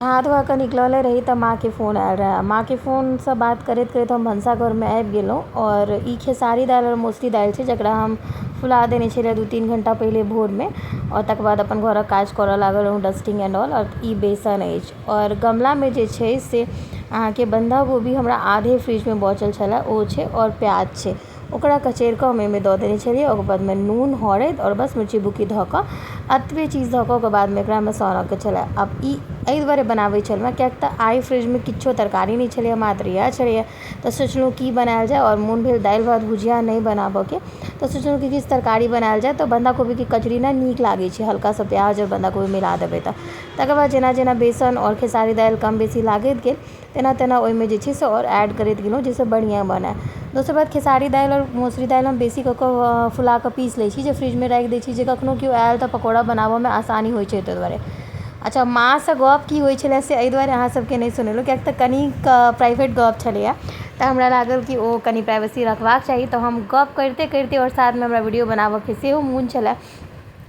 हाथ धोआ के निकलले रही तो माँ के फ़ोन आयल रहे। माँ के फ़ोन से बात करते करते हम भनसाघर में आबि गेलहुँ। और ई खेसारी दालि और मौसरी दालि छै जकरा हम फुला देने छलियै 2-3 घंटा पहले भोर में। और तकर बाद अपन घरक काज करऽ लागल रहौं, डस्टिंग एंड ऑल। और ई बेसन अछि और गमला में जे छै से अहाँके बंधा गोभी हमरा आधे फ्रिज में बचल छलै ओ छै और प्याज छै, ओकरा कचरि कऽ हम एहिमे दऽ देने छलियै। ओकर बादमे नून, हरदि और बस मिर्ची बुक्की धऽ कऽ एतबे चीज धऽ कऽ ओकर बादमे एकरामे सनऽके छलै। आब ई एहि दुआरे बनाबै छलहुँ किएक तऽ आइ फ्रिजमे किछो तरकारी नहि छलैए, मात्र इएह छलैए। तऽ सोचलहुँ की बनायल जाय, और मोन भेल दालि भात भुजिया नहि बनाबऽके, तऽ सोचलहुँ कि किछु तरकारी बनायल जाय। तऽ बंधा गोभीके कचरी ने नीक लागै छै, हल्का सा प्याज और बंधा गोभी मिला देबै तऽ। तकर बाद जेना जेना बेसन और खेसारी दालि कम बेसी लागैत गेल तेना तेना ओहिमे जे छै से और ऐड करैत गेलहुँ जाहिसँ बढ़िआँ बनै। दोसर बात, खेसारी दालि और मौसरी दालि हम बेसी कऽ कऽ फुला कऽ पीस लै छी, जे फ्रिजमे राखि दै छी, जे कखनो केओ आयल तऽ पकौड़ा बनाबऽमे आसानी होइ छै ताहि दुआरे। अच्छा, माँ से गप की होइ छलै से एहि दुआरे अहाँ सबके नहि सुनेलहुँ किएक तऽ कनिक प्राइवेट गप छलैए, तऽ हमरा लागल कि ओ कनि प्राइवेसी रखबाक चाही। तऽ हम गप करिते करिते और साथमे हमरा वीडियो बनाबऽके सेहो मोन छलै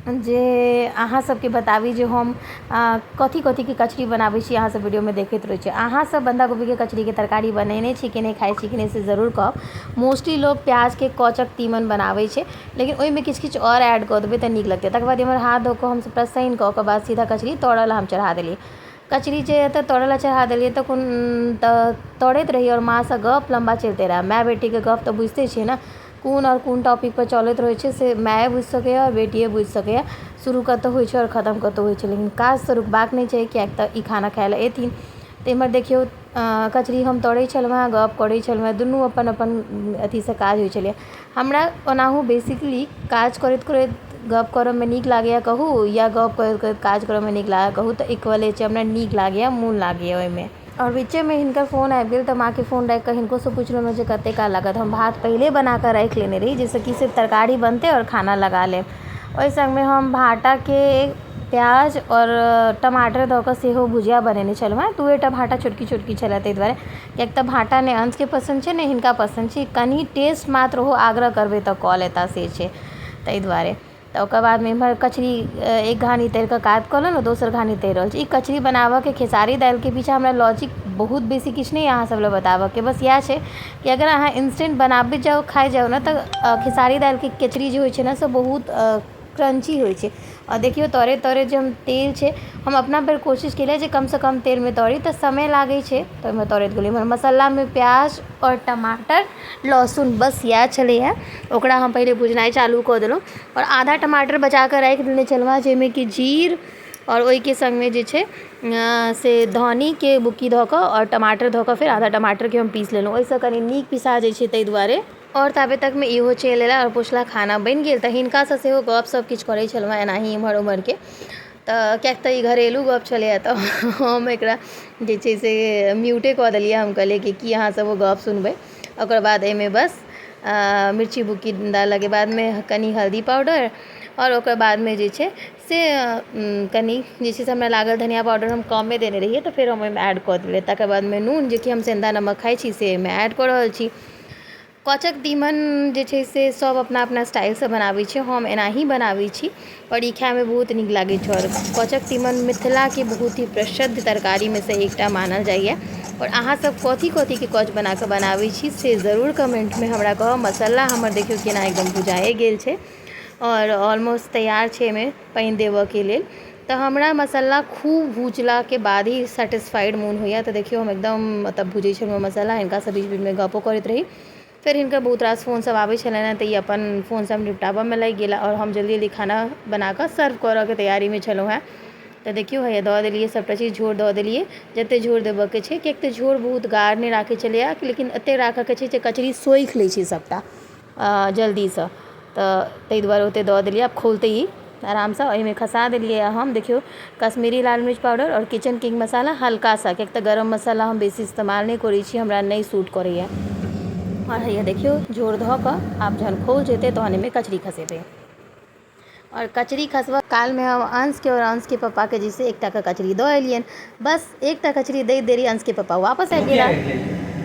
जे अहाँ सबके बताबी जे हम कथी कथीके कचरी बनाबै छी। अहाँ सब वीडियोमे देखैत रहै छी। अहाँ सब बंधा गोभीके कचरीके तरकारी बनेने छी कि नहि, खाइ छी कि नहि से ज़रूर कहब। मोस्टली लोग प्याजके कचक तीमन बनाबै छै, लेकिन ओहिमे किछु किछु और ऐड कऽ देबै तऽ नीक लगतै। तकर बाद एम्हर हाथ धो कऽ हम सबटा सानि कऽ ओकर बाद सीधा कचरी तड़ऽ लए हम चढ़ा देलियै। कचरी जे एतऽ तड़ऽ लए चढ़ा देलियै तऽ तड़ैत रही और माँ से गप लम्बा चलिते रहै। माय बेटीके गप तऽ बुझिते छियै ने, कोन और कोन टॉपिक पर चलैत रहै छै से माये बुझि सकैए और बेटिए बुझि सकैए। शुरू कतऽ होइ छै और खत्म कतऽ होइ छै, लेकिन काज तऽ रुकबाक नहि चाही किएक तऽ ई खाना खाय लए एथिन। तऽ एम्हर देखियौ कचरी हम तड़ै छलहुँ हेँ, गप करै छलहुँ हेँ, दुनू अपन अपन अथीसँ काज होइ छलै। हमरा ओनाहु बेसिकली काज करैत करैत गप करऽमे नीक लागैए कहू, या गप करैत करैत काज करऽमे नीक लागैए कहू, तऽ इक्वले छै। हमरा नीक लागैए, मोन लागैए ओहिमे। और बीचेमे हिनकर फ़ोन आबि गेल तऽ माँके फ़ोन राखि कऽ हिनकोसँ पुछलहुँ जे कतेक काल लागत। हम भात पहिले बना कऽ राखि लेने रही जाहिसँ कि सिर्फ तरकारी बनतै और खाना लगा लेब। ओहि सङ्गमे हम भाटाके प्याज और टमाटर दऽ कऽ सेहो भुजिया बनेने छलहुँ हेँ। 2टा भाटा छोटकी छोटकी छलै ताहि दुआरे, किएक तऽ भाटा ने अंशके पसन्द छै ने हिनका पसन्द छै। कनि टेस्ट मात्र ओहो आग्रह करबै तऽ कऽ लेता से छै, ताहि दुआरे। तऽ ओकर बादमे एम्हर कचरी एक घानी तरि कऽ काज कऽ लेलहुँ, दोसर घानी तरि रहल छी। ई कचरी बनाबऽके खेसारी दालिके पीछा हमरा लॉजिक बहुत बेसी किछु नहि अहाँ सब लए बताबऽके, बस इएह छै कि अगर अहाँ इंस्टेंट बनाबैत जाओ खाइ जाओ ने तऽ खेसारी दालिके कचरी जे होइ छै ने से बहुत क्रंची होइ छै। और देखियौ तरे तरे जे हम तेल छै, हम अपना भरि कोशिश केलिए जे कमसँ कम तेलमे तरी, तऽ समय लागै छै तऽ ओहिमे तरैत गेलिए। एम्हर मसालामे प्याज और टमाटर, लहसुन, बस इएह छलैए। ओकरा हम पहिले भुजनाइ चालू कऽ देलहुँ और आधा टमाटर बचा कऽ राखि देने छलहुँ हेँ, जाहिमे कि जीर और ओहिके सङ्गमे जे छै से धन्नीके बुक्की धऽ कऽ और टमाटर धऽ कऽ फेर आधा टमाटरके हम पीस लेलहुँ। ओहिसँ कनि नीक पिसा जाइ छै ताहि दुआरे। और ताबे तकमे इहो चलि एला और पुछला खाना बनि गेल। तऽ हिनकासँ सेहो गपशप किछु करै छलहुँ हेँ एनाही एम्हर ओम्हरके, तऽ किएक तऽ ई घरेलू गप छलैए तऽ हम एकरा जे छै से म्यूटे कऽ देलिए। हम कहलिए कि की अहाँ सब ओ गप सुनबै। ओकर बाद एहिमे बस मिर्ची बुक्की डालऽके बादमे कनि हल्दी पाउडर, और ओकर बादमे जे छै से कनि जे छै से हमरा लागल धनिया पाउडर हम कमे देने रहिए तऽ फेर हम ओहिमे ऐड कऽ देलिए। तकर बादमे नून, जे कि हम सेंधा नमक खाइ छी से एहिमे ऐड कऽ रहल छी। कचक तीमन जे छै से सब अपना अपना स्टाइलसँ बनाबै छै, हम एनाही बनाबै छी और ई खाइमे बहुत नीक लागै छै। और कचक तीमन मिथिलाके बहुत ही प्रसिद्ध तरकारीमे सँ एकटा मानल जाइए। और अहाँ सब कथी कथीके कच बना कऽ बनाबै छी से ज़रूर कमेंटमे हमरा कहब। मसाला हमर देखियौ केना एकदम भुजाए गेल छै और ऑलमोस्ट तैयार छै एहिमे पानि देबऽके लेल। तऽ हमरा मसाला खूब भुजलाके बाद ही सेटिस्फाइड मोन होइए। तऽ देखियौ हम एकदम मतलब भुजै छलहुँ मसाला, हिनकासँ बीच बीचमे गपो करैत रही। फेर हिनकर बहुत रास फ़ोन सब आबै छलनि हेँ तऽ ई अपन फ़ोन सब निपटाबऽमे लागि गेला और हम जल्दी जल्दी खाना बनाकऽ सर्व करऽके तैयारीमे छलहुँ हेँ। तऽ देखियौ हैया दऽ देलिए सबटा चीज, झोर दऽ देलिए जतेक झोर देबऽके छै, किएक तऽ झोर बहुत गाढ़ नहि राखै छलैए, लेकिन एतेक राखऽके छै जे कचरी सोखि लै छै सबटा जल्दीसँ। तऽ ताहि दुआरे ओतेक दऽ देलिए। आब खौलतै ई आरामसँ। एहिमे खसा देलिए हम देखियौ कश्मीरी लाल मिर्च पाउडर और किचन किंग मसाला हल्का सा, किएक तऽ गरम मसाला हम बेसी इस्तेमाल नहि करै छी, हमरा नहि सूट करैए। और हैया देखियौ झोर धऽ कऽ आब जहन खौल जेतै तहन एहिमे कचरी खसेबै। और कचरी खसबऽ कालमे हम अंशके और अंशके पप्पाके जे छै एकटाके कचरी दऽ एलियनि। बस एकटा कचरी दैत देरी अंशके पप्पा वापस आबि गेला।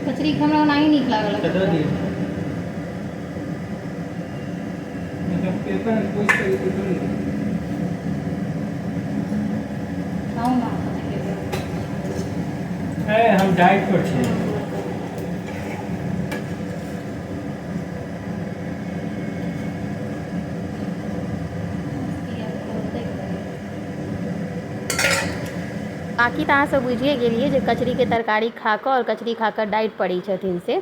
कचरी हमरा ओनाही नीक लागल। हम डाइट पर छी। बाकी तऽ अहाँ सब बुझिए गेलिए जे कचरी के तरकारी खा कऽ और कचरी खा कऽ डाइट पड़ै छथिन से।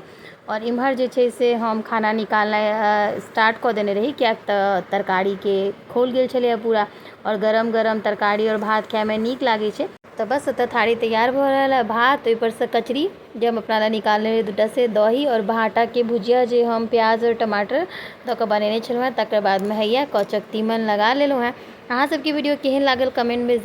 और इम्हर जे छै से हम खाना निकालनाइ स्टार्ट कऽ देने रही, किएक तऽ तरकारी के खोल गेल छलैए पूरा, और गरम गरम तरकारी और भात खाइमे नीक लागै छै। तऽ बस एतऽ थारी तैयार भऽ रहल है, भात ओहिपरसँ कचरी जे हम अपना लए निकालने रही दूटा से, दही और भाटाके भुजिया जे हम प्याज और टमाटर दऽ कऽ बनेने छलहुँ हेँ, तकर बादमे हैया कचक तीमन लगा लेलहुँ हेँ। अहाँ सबके वीडियो केहन लागल कमेंटमे